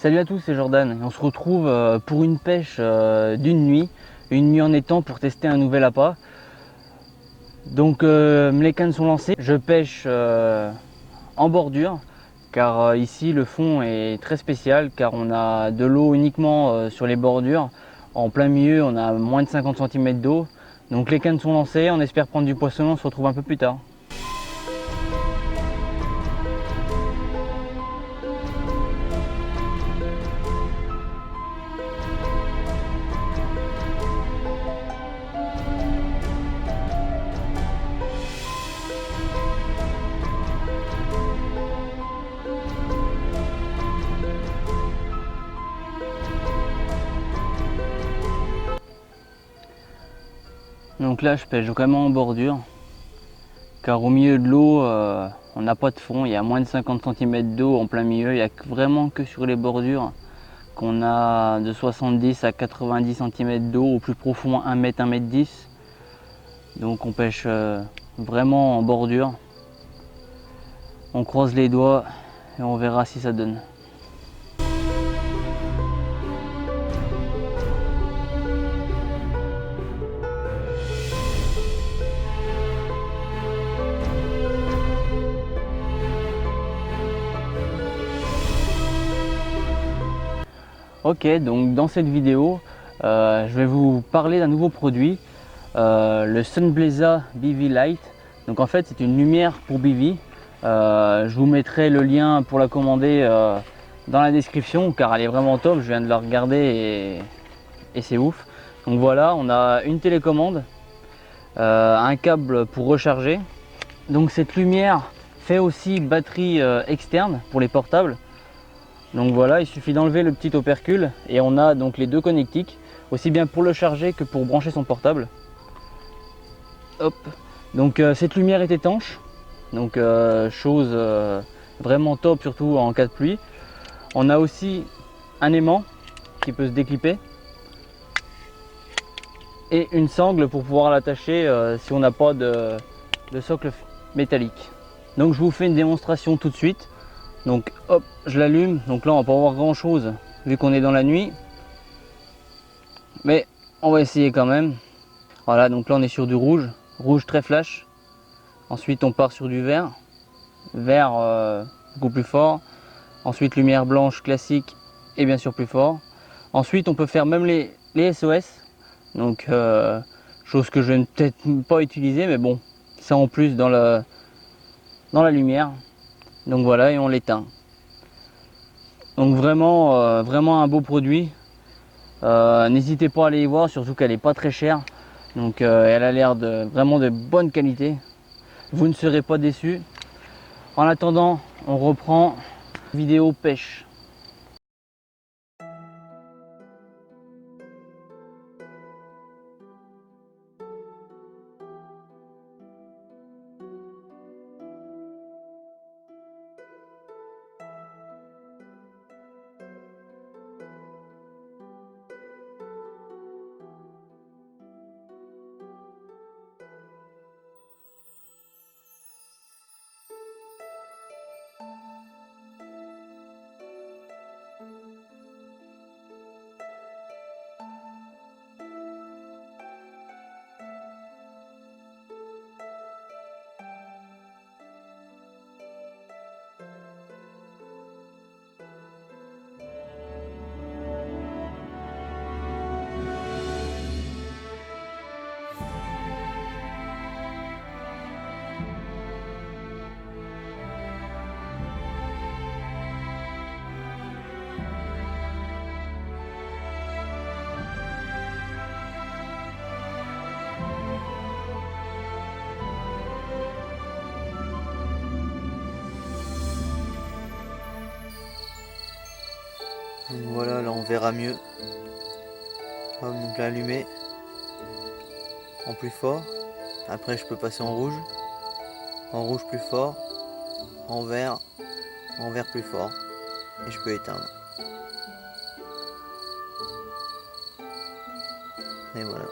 Salut à tous, c'est Jordan et on se retrouve pour une pêche d'une nuit en étang pour tester un nouvel appât. Donc les cannes sont lancées, je pêche en bordure car ici le fond est très spécial car on a de l'eau uniquement sur les bordures. En plein milieu on a moins de 50 cm d'eau. Donc les cannes sont lancées, on espère prendre du poisson, on se retrouve un peu plus tard. Donc là je pêche vraiment en bordure car au milieu de l'eau on n'a pas de fond, il y a moins de 50 cm d'eau en plein milieu, il n'y a vraiment que sur les bordures qu'on a de 70 à 90 cm d'eau, au plus profond 1 mètre, 1 mètre 10. Donc on pêche vraiment en bordure. On croise les doigts et on verra si ça donne. Ok, donc dans cette vidéo, je vais vous parler d'un nouveau produit, le Sunblazer BV Light. Donc en fait, c'est une lumière pour BV. Je vous mettrai le lien pour la commander dans la description car elle est vraiment top. Je viens de la regarder et c'est ouf. Donc voilà, on a une télécommande, un câble pour recharger. Donc cette lumière fait aussi batterie externe pour les portables. Donc voilà, il suffit d'enlever le petit opercule et on a donc les deux connectiques, aussi bien pour le charger que pour brancher son portable. Hop. Donc cette lumière est étanche, donc chose vraiment top, surtout en cas de pluie. On a aussi un aimant qui peut se déclipper et une sangle pour pouvoir l'attacher si on n'a pas de socle métallique. Donc je vous fais une démonstration tout de suite. Donc hop, je l'allume. Donc là on va pas voir grand chose vu qu'on est dans la nuit, mais on va essayer quand même. Voilà, donc là on est sur du rouge, rouge très flash. Ensuite on part sur du vert, vert beaucoup plus fort. Ensuite lumière blanche classique et bien sûr plus fort. Ensuite on peut faire même les SOS, donc chose que je ne peut-être pas utiliser, mais bon, ça en plus dans la lumière. Donc voilà, et on l'éteint. Donc vraiment, vraiment un beau produit. N'hésitez pas à aller y voir, surtout qu'elle n'est pas très chère. Donc elle a l'air de vraiment de bonne qualité. Vous ne serez pas déçus. En attendant, on reprend vidéo pêche. Voilà, là on verra mieux. Hop, donc l'allumer en plus fort. Après je peux passer en rouge plus fort, en vert plus fort. Et je peux éteindre. Et voilà.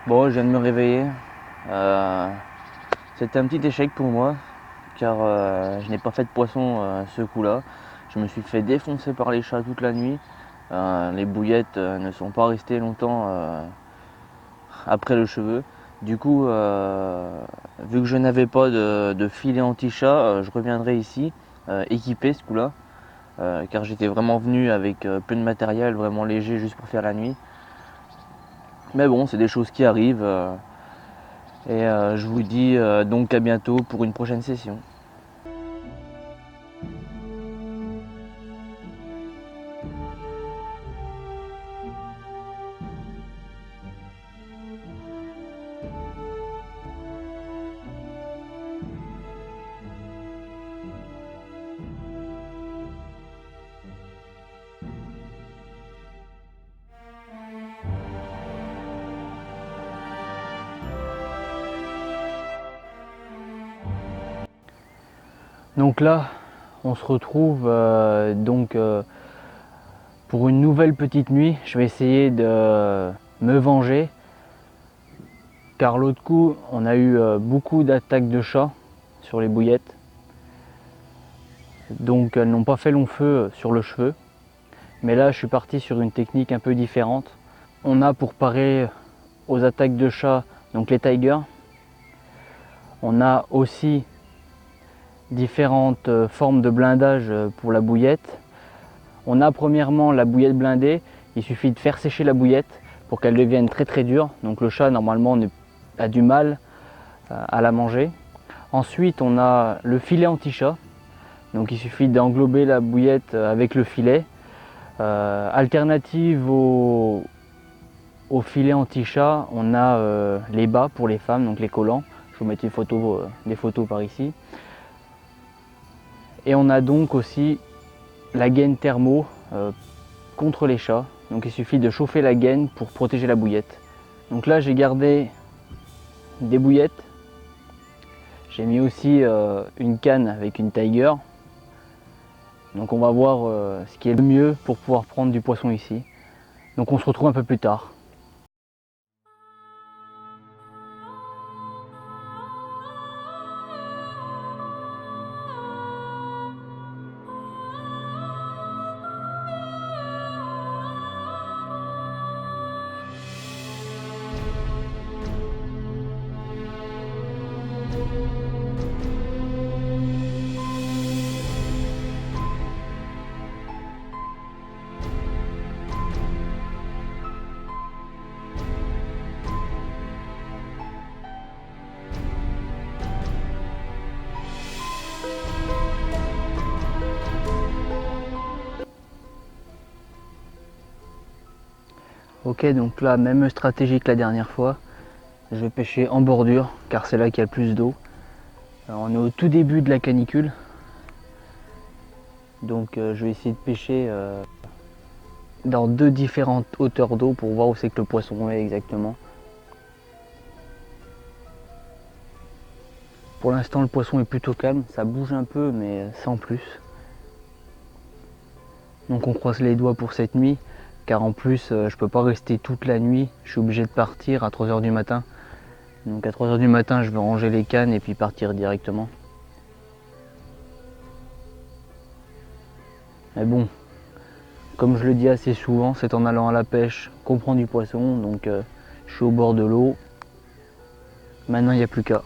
Bon, je viens de me réveiller. C'était un petit échec pour moi, car je n'ai pas fait de poisson ce coup-là. Je me suis fait défoncer par les chats toute la nuit. Les bouillettes ne sont pas restées longtemps après le cheveu. Du coup, vu que je n'avais pas de filet anti-chat, je reviendrai ici équipé ce coup-là, car j'étais vraiment venu avec peu de matériel, vraiment léger, juste pour faire la nuit. Mais bon, c'est des choses qui arrivent. Et je vous dis donc à bientôt pour une prochaine session. Donc là, on se retrouve pour une nouvelle petite nuit. Je vais essayer de me venger, car l'autre coup, on a eu beaucoup d'attaques de chats sur les bouillettes. Donc elles n'ont pas fait long feu sur le cheveu. Mais là, je suis parti sur une technique un peu différente. On a pour parer aux attaques de chats, donc les tigers. On a aussi différentes formes de blindage pour la bouillette. On a premièrement la bouillette blindée. Il suffit de faire sécher la bouillette pour qu'elle devienne très très dure. Donc le chat normalement a du mal à la manger. Ensuite on a le filet anti-chat. Donc il suffit d'englober la bouillette avec le filet. Alternative au filet anti-chat, on a les bas pour les femmes, donc les collants. Je vous mets des photos par ici. Et on a donc aussi la gaine thermo contre les chats. Donc il suffit de chauffer la gaine pour protéger la bouillette. Donc là j'ai gardé des bouillettes. J'ai mis aussi une canne avec une tiger. Donc on va voir ce qui est le mieux pour pouvoir prendre du poisson ici. Donc on se retrouve un peu plus tard. Ok, donc là, même stratégie que la dernière fois. Je vais pêcher en bordure, car c'est là qu'il y a le plus d'eau. On est au tout début de la canicule. Donc je vais essayer de pêcher dans deux différentes hauteurs d'eau pour voir où c'est que le poisson est exactement. Pour l'instant, le poisson est plutôt calme. Ça bouge un peu, mais sans plus. Donc on croise les doigts pour cette nuit. Car en plus je peux pas rester toute la nuit, je suis obligé de partir à 3 h du matin. Donc à 3 h du matin je vais ranger les cannes et puis partir directement. Mais bon, comme je le dis assez souvent, c'est en allant à la pêche qu'on prend du poisson. Donc je suis au bord de l'eau. Maintenant il n'y a plus qu'à.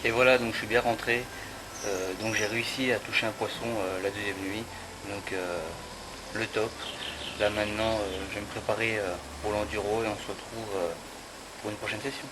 Et voilà, donc je suis bien rentré. Donc j'ai réussi à toucher un poisson la deuxième nuit. Donc le top. Là maintenant, je vais me préparer pour l'enduro et on se retrouve pour une prochaine session.